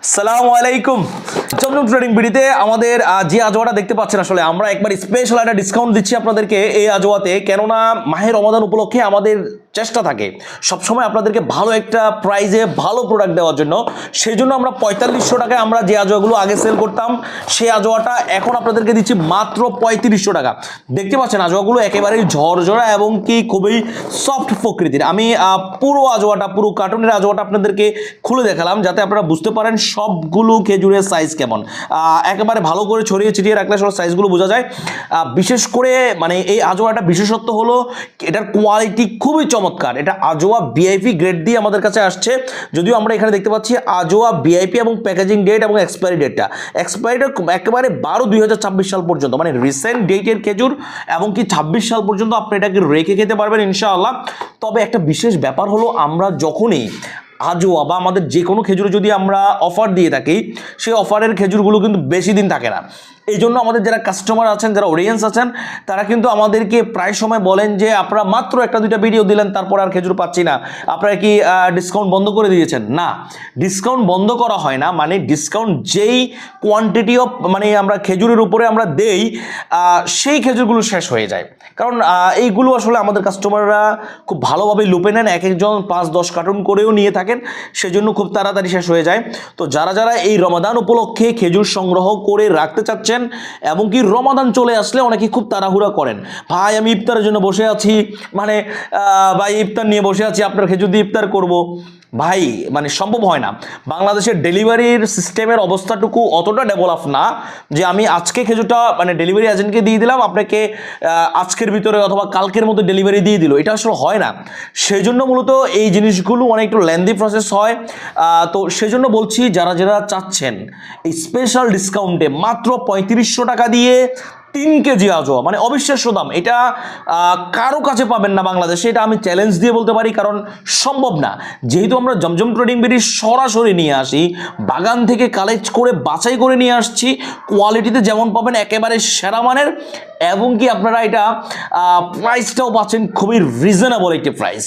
আসসালামু আলাইকুম। জমজম ট্রেডিং ভিডিওতে আমাদের যে আজওয়াটা দেখতে পাচ্ছেন, আসলে আমরা একবার স্পেশাল একটা ডিসকাউন্ট দিচ্ছি আপনাদেরকে এই আজওয়াতে। কেননা মাহে রমাদান উপলক্ষে আমাদের চেষ্টা থাকে সবসময় আপনাদেরকে ভালো একটা প্রাইজে ভালো প্রোডাক্ট দেওয়ার জন্য। সেই জন্য আমরা 4500 টাকায় আমরা যে আজওয়াগুলো আগে সেল করতাম সেই আজওয়াটা এখন আপনাদেরকে দিচ্ছি মাত্র 3500 টাকা। দেখতে পাচ্ছেন আজওয়াগুলো একেবারেই ঝরঝরা এবং কি খুবই সফট প্রকৃতির। আমি পুরো আজওয়াটা, পুরো কার্টুনের আজওয়াটা আপনাদেরকে খুলে দেখালাম যাতে আপনারা বুঝতে পারেন সবগুলো খেজুরের সাইজ কেমন। একেবারে ভালো করে ছড়িয়ে ছিটিয়ে রাখলে সব সাইজগুলো বোঝা যায়। বিশেষ করে মানে এই আজওয়াটা বিশেষত্ব হলো এটার কোয়ালিটি খুবই চমৎকার। এটা আজওয়া ভিআইপি গ্রেড দিয়ে আমাদের কাছে আসছে। যদিও আমরা এখানে দেখতে পাচ্ছি আজওয়া ভিআইপি এবং প্যাকেজিং ডেট এবং এক্সপায়ারি ডেটটা একেবারে 12/2026 সাল পর্যন্ত, মানে রিসেন্ট ডেটের খেজুর এবং কি 26 সাল পর্যন্ত আপনি এটাকে রেখে খেতে পারবেন ইনশাআল্লাহ। তবে একটা বিশেষ ব্যাপার হলো আমরা যখনই আজওয়া বা আমাদের যে কোনো খেজুরে যদি আমরা অফার দিয়ে থাকি সেই অফারের খেজুরগুলো কিন্তু বেশি দিন থাকে না। এই জন্য আমাদের যারা কাস্টমার আছেন, যারা অডিয়েন্স আছেন, তারা কিন্তু আমাদেরকে প্রায় সময় বলেন যে আপনারা মাত্র একটা দুইটা ভিডিও দিলেন তারপর আর খেজুর পাচ্ছি না, আপনারা কি ডিসকাউন্ট বন্ধ করে দিয়েছেন? না, ডিসকাউন্ট বন্ধ করা হয় না। মানে ডিসকাউন্ট যেই কোয়ান্টিটি অফ মানে আমরা খেজুরের উপরে আমরা দেই সেই খেজুরগুলো শেষ হয়ে যায়। কারণ এইগুলো আসলে আমাদের কাস্টমাররা খুব ভালোভাবে লুপে নেন, এক একজন 5-10 কার্টুন করেও নিয়ে থাকেন, সেজন্য খুব তাড়াতাড়ি শেষ হয়ে যায়। তো যারা যারা এই রমাদান উপলক্ষে খেজুর সংগ্রহ করে রাখতে চাচ্ছেন এবং কি রমাদান চলে আসলে অনেকে খুব তাড়াহুড়া করেন, ভাই আমি ইফতারের জন্য বসে আছি, মানে ভাই ইফতার নিয়ে বসে আছি, আপনার খেজুর দিয়ে ইফতার করব, ভাই মানে সম্ভব হয় না। বাংলাদেশের ডেলিভারির সিস্টেমের অবস্থাটুকু অতটা ডেভেলপ না যে আমি আজকে খেজুরটা মানে ডেলিভারি এজেন্টকে দিয়ে দিলাম, আপনাকে আজকের ভিতরে অথবা কালকের মধ্যে ডেলিভারি দিয়ে দিল, এটা আসলে হয় না। সেই জন্য মূলত এই জিনিসগুলো অনেক একটু লেন্দি প্রসেস হয়। তো সেজন্য বলছি যারা যারা চাচ্ছেন এই স্পেশাল ডিসকাউন্টে মাত্র 3500 টাকা দিয়ে 3 কেজি আজওয়া, মানে অবিশ্বাস্য দাম। এটা কারো কাছে পাবেন না বাংলাদেশে, এটা আমি চ্যালেঞ্জ দিয়ে বলতে পারি, কারণ সম্ভব না। যেহেতু আমরা জমজম ট্রেডিং ভিডি সরাসরি নিয়ে আসি, বাগান থেকে কালেক্ট করে বাছাই করে নিয়ে আসছি, কোয়ালিটিতে যেমন পাবেন একেবারে সেরা মানের, এবং কি আপনারা এটা প্রাইসটাও পাচ্ছেন খুবই রিজনেবল একটি প্রাইস,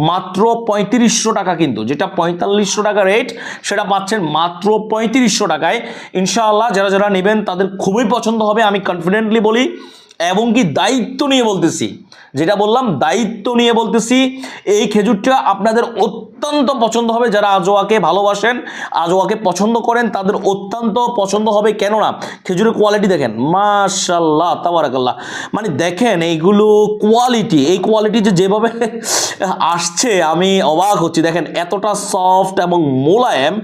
মাত্র 3500 টাকা। কিন্তু যেটা 4500 টাকা রেট সেটা পাচ্ছেন মাত্র 3500 টাকায়। ইনশাআল্লাহ যারা যারা নেবেন তাদের খুবই পছন্দ হবে, আমি কনফিডেন্টলি বলি। এবং কি দায়িত্ব নিয়ে বলতেছি, যেটা বললাম দায়িত্ব নিয়ে বলতেছি, এই খেজুরটা আপনাদের অত্যন্ত পছন্দ হবে। যারা আজওয়াকে ভালোবাসেন, আজওয়াকে পছন্দ করেন, তাদের অত্যন্ত পছন্দ হবে। কেননা খেজুরের কোয়ালিটি দেখেন, মাশাআল্লাহ তাবারাকাল্লাহ, মানে দেখেন এইগুলো কোয়ালিটি, এই কোয়ালিটি যেভাবে আসছে আমি অবাক হচ্ছি। দেখেন এতটা সফট এবং মোলায়েম,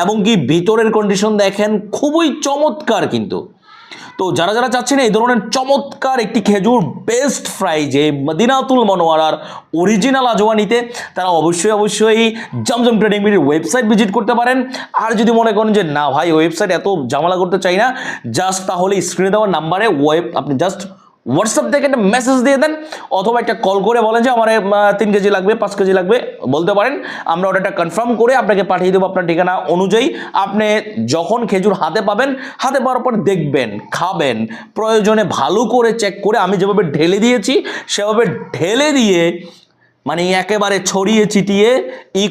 এবং কি ভিতরের কন্ডিশন দেখেন খুবই চমৎকার। কিন্তু তো যারা যারা চাচ্ছেন এই ধরনের চমৎকার একটি খেজুর বেস্ট প্রাইজে মদিনাতুল মনোয়ারার অরিজিনাল আজওয়া নিতে, তারা অবশ্যই জমজম ট্রেডিং ভিডির ওয়েবসাইট ভিজিট করতে পারেন। আর যদি মনে করেন যে না ভাই ওয়েবসাইট এত ঝামেলা করতে চাই না, জাস্ট তাহলে স্ক্রিনে দেওয়ার নাম্বারে আপনি জাস্ট হোয়াটসঅ্যাপ থেকে একটা মেসেজ দিয়ে দেন, অথবা একটা কল করে বলেন যে আমার 3 কেজি লাগবে, 5 কেজি লাগবে, বলতে পারেন। আমরা অর্ডারটা কনফার্ম করে আপনাকে পাঠিয়ে দেবো আপনার ঠিকানা অনুযায়ী। আপনি যখন খেজুর হাতে পাবেন, হাতে পাওয়ার পর দেখবেন, খাবেন, প্রয়োজনে ভালো করে চেক করে আমি যেভাবে ঢেলে দিয়েছি সেভাবে ঢেলে দিয়ে মানে একেবারে ছড়িয়ে ছিটিয়ে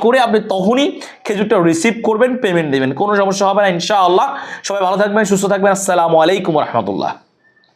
করে আপনি তখনই খেজুরটা রিসিভ করবেন, পেমেন্ট দেবেন, কোনো সমস্যা হবে না ইনশাআল্লাহ। সবাই ভালো থাকবেন, সুস্থ থাকবেন। আসসালামু আলাইকুম রহমতুল্লাহ।